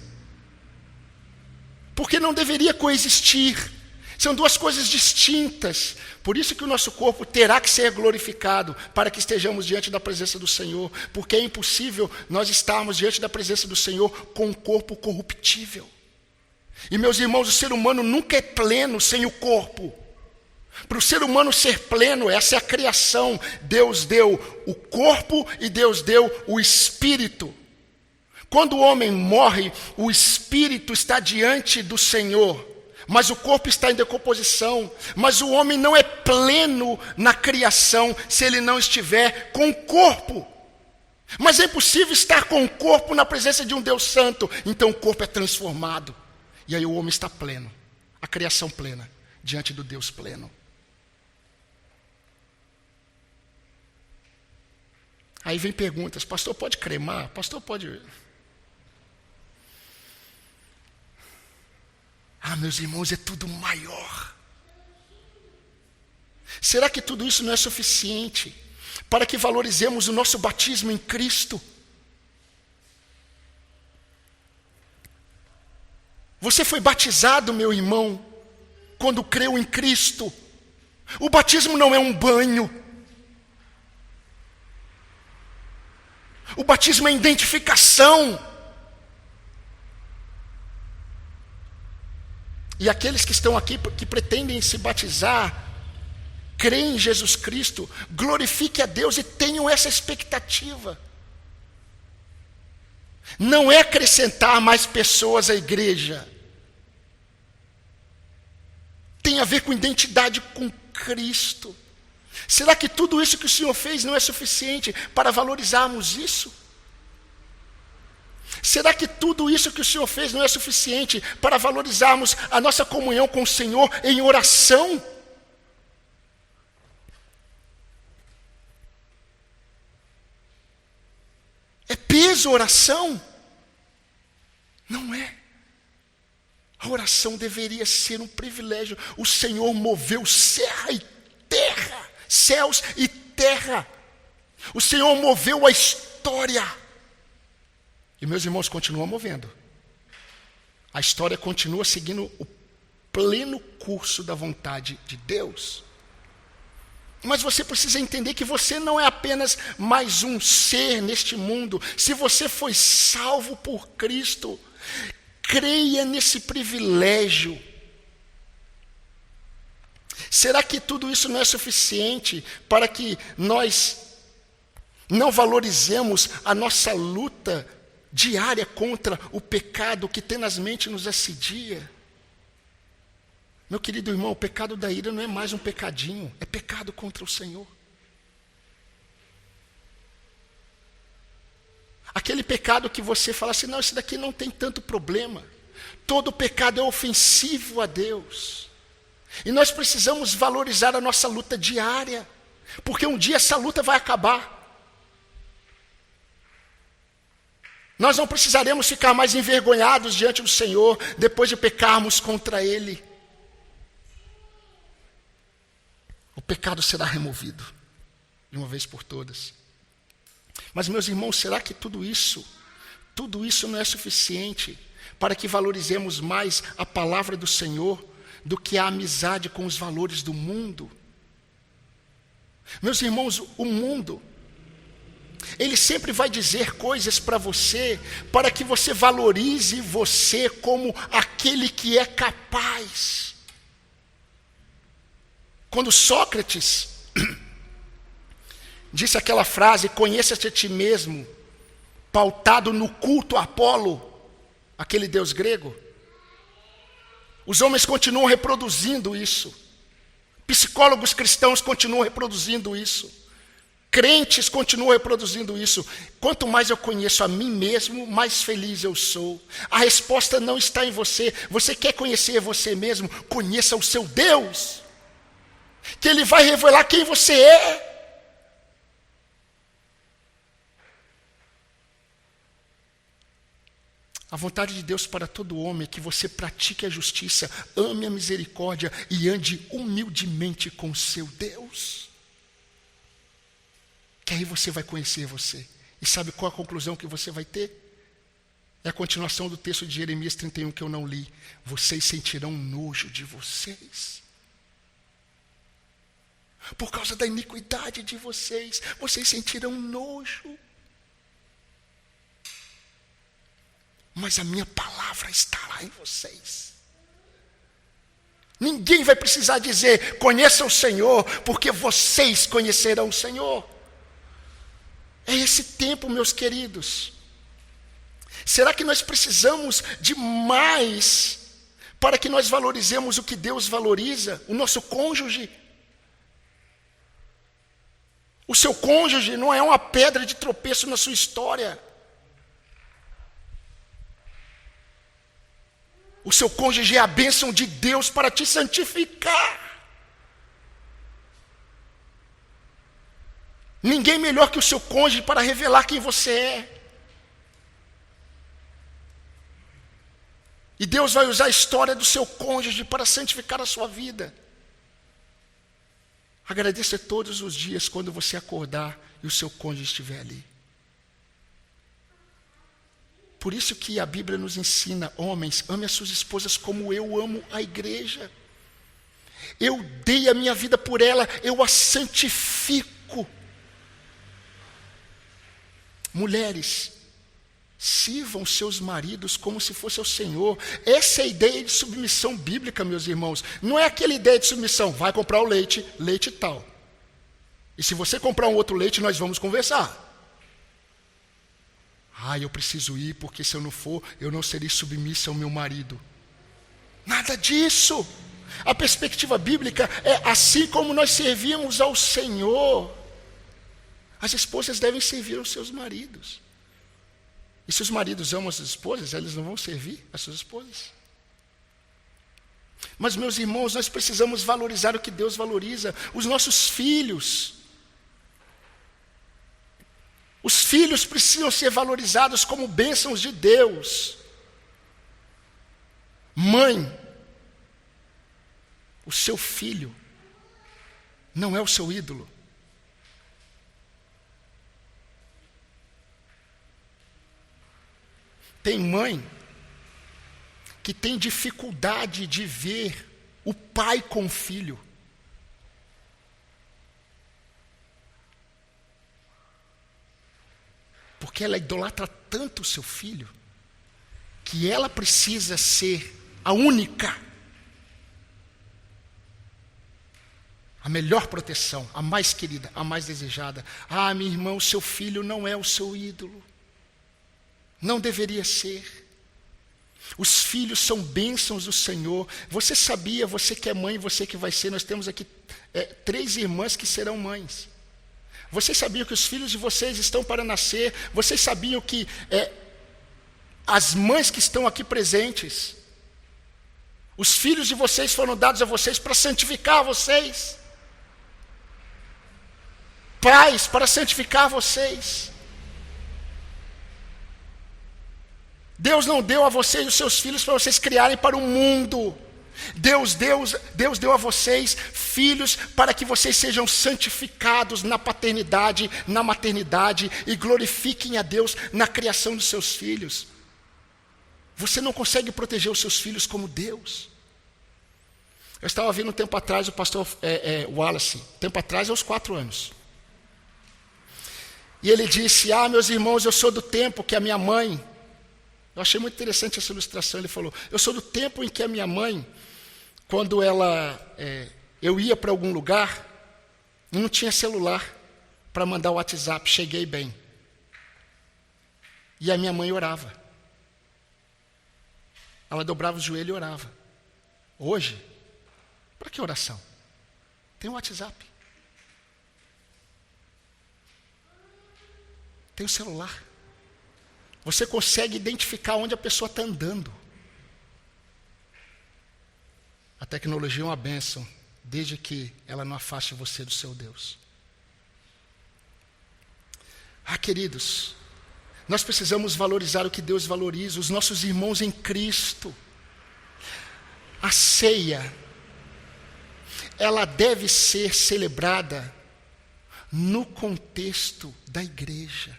Porque não deveria coexistir São duas coisas distintas. Por isso que o nosso corpo terá que ser glorificado, para que estejamos diante da presença do Senhor. Porque é impossível nós estarmos diante da presença do Senhor com um corpo corruptível. E meus irmãos, o ser humano nunca é pleno sem o corpo. Para o ser humano ser pleno, essa é a criação. Deus deu o corpo e Deus deu o espírito. Quando o homem morre, o espírito está diante do Senhor, mas o corpo está em decomposição. Mas o homem não é pleno na criação se ele não estiver com o corpo. Mas é impossível estar com o corpo na presença de um Deus santo. Então o corpo é transformado. E aí o homem está pleno, a criação plena, diante do Deus pleno. Aí vem perguntas: pastor, pode cremar? Pastor, pode... meus irmãos, é tudo maior. Será que tudo isso não é suficiente para que valorizemos o nosso batismo em Cristo? Você foi batizado, meu irmão, quando creu em Cristo. O batismo não é um banho. O batismo é identificação. E aqueles que estão aqui, que pretendem se batizar, creem em Jesus Cristo, glorifiquem a Deus e tenham essa expectativa. Não é acrescentar mais pessoas à igreja. Tem a ver com identidade com Cristo. Será que tudo isso que o Senhor fez não é suficiente para valorizarmos isso? Será que tudo isso que o Senhor fez não é suficiente para valorizarmos a nossa comunhão com o Senhor em oração? É peso oração? Não é. A oração deveria ser um privilégio. O Senhor moveu céus e terra. O Senhor moveu a história. E meus irmãos, continua movendo. A história continua seguindo o pleno curso da vontade de Deus. Mas você precisa entender que você não é apenas mais um ser neste mundo. Se você foi salvo por Cristo, creia nesse privilégio. Será que tudo isso não é suficiente para que nós não valorizemos a nossa luta diária contra o pecado que tenazmente nos assedia? Meu querido irmão, o pecado da ira não é mais um pecadinho, é pecado contra o Senhor. Aquele pecado que você fala assim: não, esse daqui não tem tanto problema. Todo pecado é ofensivo a Deus. E nós precisamos valorizar a nossa luta diária, porque um dia essa luta vai acabar. Nós não precisaremos ficar mais envergonhados diante do Senhor depois de pecarmos contra Ele. O pecado será removido de uma vez por todas. Mas, meus irmãos, será que tudo isso não é suficiente para que valorizemos mais a palavra do Senhor do que a amizade com os valores do mundo? Meus irmãos, o mundo, ele sempre vai dizer coisas para você, para que você valorize você como aquele que é capaz. Quando Sócrates disse aquela frase: conheça-te a ti mesmo, pautado no culto a Apolo, aquele deus grego, os homens continuam reproduzindo isso. Psicólogos cristãos continuam reproduzindo isso. Crentes continuam reproduzindo isso. Quanto mais eu conheço a mim mesmo, mais feliz eu sou. A resposta não está em você. Você quer conhecer você mesmo? Conheça o seu Deus, que Ele vai revelar quem você é. A vontade de Deus para todo homem é que você pratique a justiça, ame a misericórdia e ande humildemente com o seu Deus. Que aí você vai conhecer você. E sabe qual a conclusão que você vai ter? É a continuação do texto de Jeremias 31 que eu não li. Vocês sentirão nojo de vocês. Por causa da iniquidade de vocês, vocês sentirão nojo. Mas a minha palavra estará em vocês. Ninguém vai precisar dizer, conheça o Senhor, porque vocês conhecerão o Senhor. É esse tempo, meus queridos. Será que nós precisamos de mais para que nós valorizemos o que Deus valoriza? O nosso cônjuge? O seu cônjuge não é uma pedra de tropeço na sua história. O seu cônjuge é a bênção de Deus para te santificar. Ninguém melhor que o seu cônjuge para revelar quem você é. E Deus vai usar a história do seu cônjuge para santificar a sua vida. Agradeça todos os dias quando você acordar e o seu cônjuge estiver ali. Por isso que a Bíblia nos ensina, homens, ame as suas esposas como eu amo a igreja. Eu dei a minha vida por ela, eu a santifico. Mulheres, sirvam seus maridos como se fosse o Senhor. Essa é a ideia de submissão bíblica, meus irmãos. Não é aquela ideia de submissão, vai comprar o leite, leite tal. E se você comprar um outro leite, nós vamos conversar. Eu preciso ir, porque se eu não for, eu não serei submissa ao meu marido. Nada disso. A perspectiva bíblica é assim como nós servimos ao Senhor. As esposas devem servir aos seus maridos. E se os maridos amam as esposas, eles não vão servir as suas esposas. Mas, meus irmãos, nós precisamos valorizar o que Deus valoriza. Os nossos filhos. Os filhos precisam ser valorizados como bênçãos de Deus. Mãe, o seu filho não é o seu ídolo. Tem mãe que tem dificuldade de ver o pai com o filho. Porque ela idolatra tanto o seu filho, que ela precisa ser a única, a melhor proteção, a mais querida, a mais desejada. Minha irmã, o seu filho não é o seu ídolo. Não deveria ser. Os filhos são bênçãos do Senhor. Você sabia, você que é mãe, você que vai ser, nós temos aqui 3 irmãs que serão mães. Vocês sabiam que os filhos de vocês estão para nascer? Vocês sabiam que as mães que estão aqui presentes, os filhos de vocês foram dados a vocês para santificar vocês? Pais, para santificar vocês. Deus não deu a vocês os seus filhos para vocês criarem para o mundo. Deus deu a vocês filhos para que vocês sejam santificados na paternidade, na maternidade e glorifiquem a Deus na criação dos seus filhos. Você não consegue proteger os seus filhos como Deus. Eu estava vendo um tempo atrás o pastor Wallace, tempo atrás, uns 4 anos. E ele disse, meus irmãos, eu sou do tempo que a minha mãe... Eu achei muito interessante essa ilustração. Ele falou, eu sou do tempo em que a minha mãe, quando eu ia para algum lugar, não tinha celular para mandar o WhatsApp, cheguei bem. E a minha mãe orava. Ela dobrava o joelho e orava. Hoje, para que oração? Tem o WhatsApp. Tem o celular. Você consegue identificar onde a pessoa está andando. A tecnologia é uma bênção, desde que ela não afaste você do seu Deus. Queridos, nós precisamos valorizar o que Deus valoriza, os nossos irmãos em Cristo. A ceia, ela deve ser celebrada no contexto da igreja.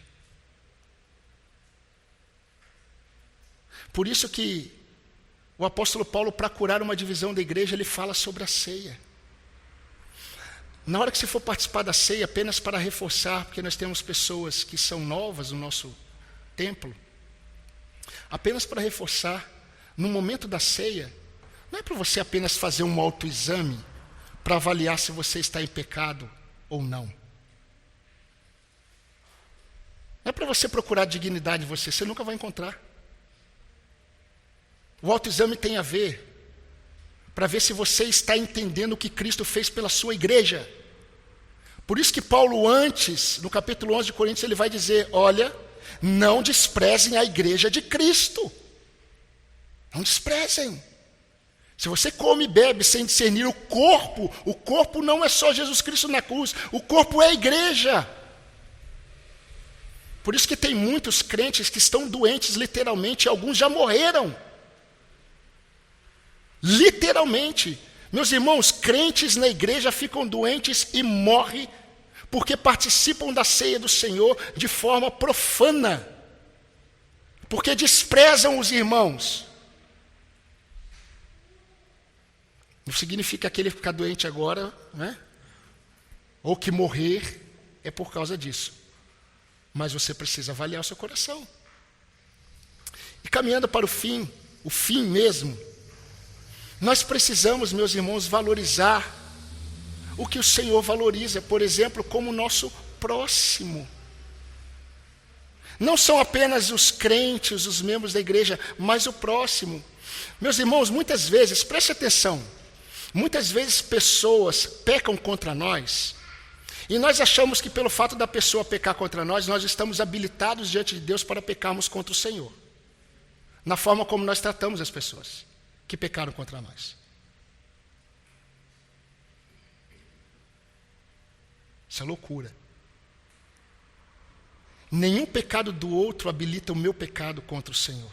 Por isso que o apóstolo Paulo, para curar uma divisão da igreja, ele fala sobre a ceia. Na hora que você for participar da ceia, apenas para reforçar, porque nós temos pessoas que são novas no nosso templo, apenas para reforçar, no momento da ceia, não é para você apenas fazer um autoexame para avaliar se você está em pecado ou não. Não é para você procurar dignidade em você nunca vai encontrar. O autoexame tem a ver para ver se você está entendendo o que Cristo fez pela sua igreja. Por isso que Paulo antes, no capítulo 11 de Coríntios, ele vai dizer, olha, não desprezem a igreja de Cristo. Não desprezem. Se você come e bebe sem discernir o corpo não é só Jesus Cristo na cruz, o corpo é a igreja. Por isso que tem muitos crentes que estão doentes literalmente, e alguns já morreram. Literalmente. Meus irmãos, crentes na igreja ficam doentes e morrem porque participam da ceia do Senhor de forma profana, porque desprezam os irmãos. Não significa que ele ficar doente agora, né? Ou que morrer é por causa disso. Mas você precisa avaliar o seu coração. E caminhando para o fim mesmo, nós precisamos, meus irmãos, valorizar o que o Senhor valoriza, por exemplo, como o nosso próximo. Não são apenas os crentes, os membros da igreja, mas o próximo. Meus irmãos, muitas vezes, preste atenção, muitas vezes pessoas pecam contra nós, e nós achamos que pelo fato da pessoa pecar contra nós, nós estamos habilitados diante de Deus para pecarmos contra o Senhor, na forma como nós tratamos as pessoas que pecaram contra nós. Isso é loucura. Nenhum pecado do outro habilita o meu pecado contra o Senhor.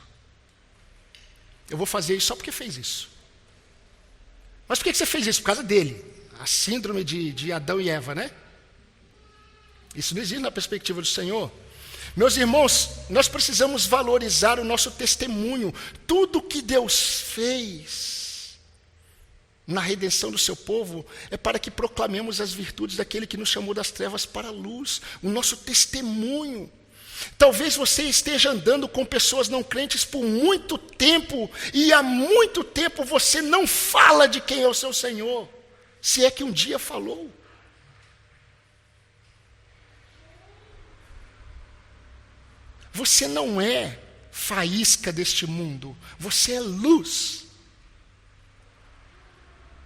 Eu vou fazer isso só porque fez isso. Mas por que você fez isso? Por causa dele. A síndrome de Adão e Eva, né? Isso não existe na perspectiva do Senhor. Meus irmãos, nós precisamos valorizar o nosso testemunho. Tudo que Deus fez na redenção do seu povo é para que proclamemos as virtudes daquele que nos chamou das trevas para a luz. O nosso testemunho. Talvez você esteja andando com pessoas não crentes por muito tempo e há muito tempo você não fala de quem é o seu Senhor, se é que um dia falou. Você não é faísca deste mundo, você é luz.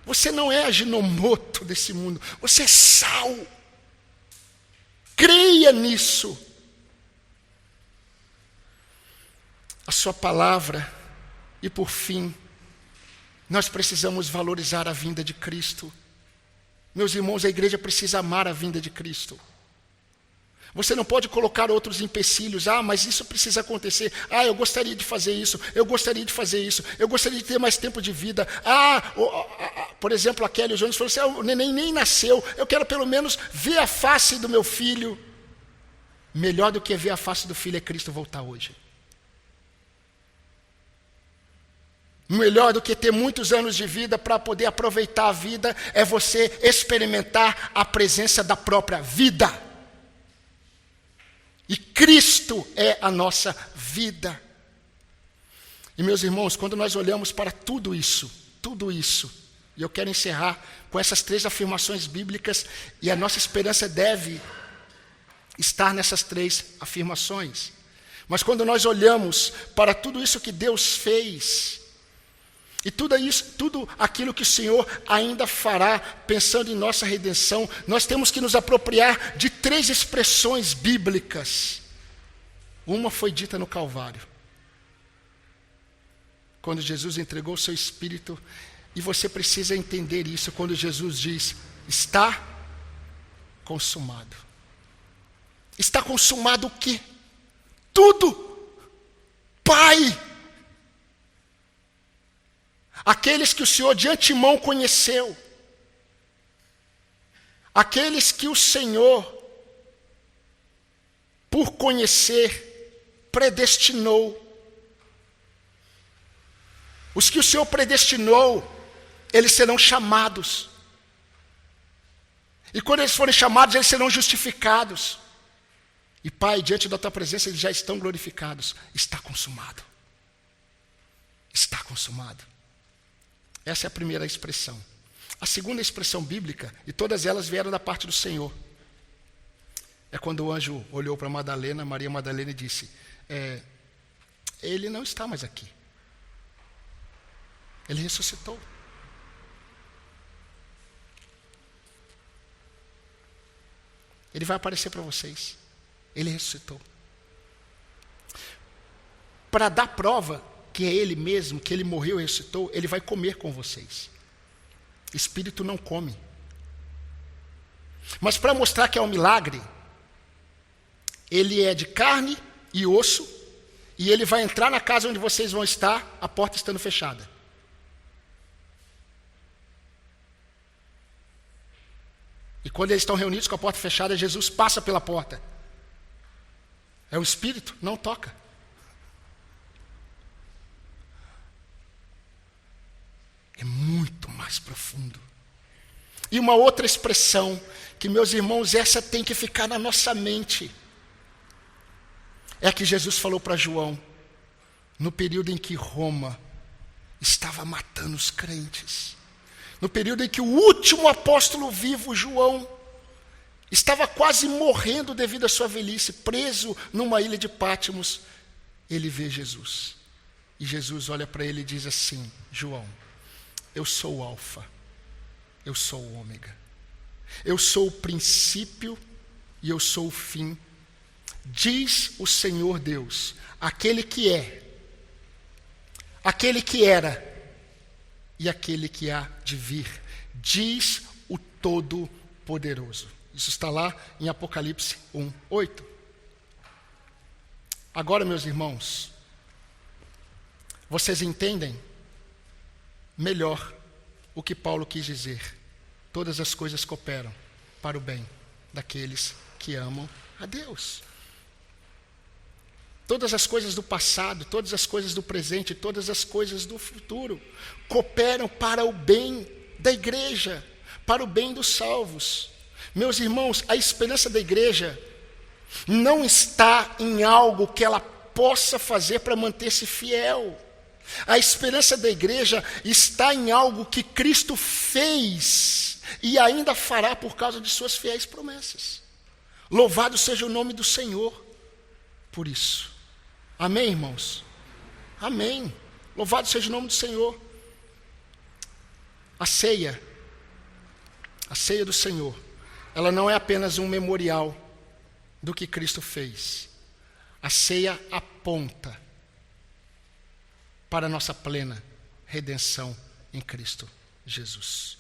Você não é aginomoto desse mundo, você é sal. Creia nisso. A sua palavra, e por fim, nós precisamos valorizar a vinda de Cristo. Meus irmãos, a igreja precisa amar a vinda de Cristo. Você não pode colocar outros empecilhos. Mas isso precisa acontecer. Eu gostaria de fazer isso. Eu gostaria de fazer isso. Eu gostaria de ter mais tempo de vida. Por exemplo, a Kelly Jones falou assim, o neném nem nasceu. Eu quero pelo menos ver a face do meu filho. Melhor do que ver a face do filho é Cristo voltar hoje. Melhor do que ter muitos anos de vida para poder aproveitar a vida é você experimentar a presença da própria vida. E Cristo é a nossa vida. E meus irmãos, quando nós olhamos para tudo isso, e eu quero encerrar com essas 3 afirmações bíblicas, e a nossa esperança deve estar nessas 3 afirmações. Mas quando nós olhamos para tudo isso que Deus fez, e tudo aquilo que o Senhor ainda fará, pensando em nossa redenção, nós temos que nos apropriar de 3 expressões bíblicas. Uma foi dita no Calvário, quando Jesus entregou o seu Espírito, e você precisa entender isso, quando Jesus diz, está consumado. Está consumado o quê? Tudo. Pai, aqueles que o Senhor de antemão conheceu, aqueles que o Senhor, por conhecer, predestinou, Os que o Senhor predestinou, eles serão chamados. E quando eles forem chamados, eles serão justificados. E Pai, diante da tua presença, eles já estão glorificados. Está consumado. Está consumado. Essa é a primeira expressão. A segunda expressão bíblica, e todas elas vieram da parte do Senhor, é quando o anjo olhou para Maria Madalena, e disse: ele não está mais aqui. Ele ressuscitou. Ele vai aparecer para vocês. Ele ressuscitou. Para dar prova que é Ele mesmo, que Ele morreu e ressuscitou, Ele vai comer com vocês. Espírito não come. Mas para mostrar que é um milagre, Ele é de carne e osso, e Ele vai entrar na casa onde vocês vão estar, a porta estando fechada. E quando eles estão reunidos com a porta fechada, Jesus passa pela porta. É o Espírito? Não toca. É muito mais profundo. E uma outra expressão, que meus irmãos, essa tem que ficar na nossa mente, é a que Jesus falou para João, no período em que Roma estava matando os crentes. No período em que o último apóstolo vivo, João, estava quase morrendo devido à sua velhice, preso numa ilha de Pátimos, ele vê Jesus. E Jesus olha para ele e diz assim: João, eu sou o Alfa, eu sou o Ômega, eu sou o princípio e eu sou o fim, diz o Senhor Deus, aquele que é, aquele que era e aquele que há de vir, diz o Todo-Poderoso. Isso está lá em Apocalipse 1:8. Agora, meus irmãos, vocês entendem melhor o que Paulo quis dizer. Todas as coisas cooperam para o bem daqueles que amam a Deus. Todas as coisas do passado, todas as coisas do presente, todas as coisas do futuro cooperam para o bem da igreja, para o bem dos salvos. Meus irmãos, a esperança da igreja não está em algo que ela possa fazer para manter-se fiel. A esperança da igreja está em algo que Cristo fez e ainda fará por causa de suas fiéis promessas. Louvado seja o nome do Senhor por isso. Amém, irmãos? Amém. Louvado seja o nome do Senhor. A ceia do Senhor, ela não é apenas um memorial do que Cristo fez. A ceia aponta para a nossa plena redenção em Cristo Jesus.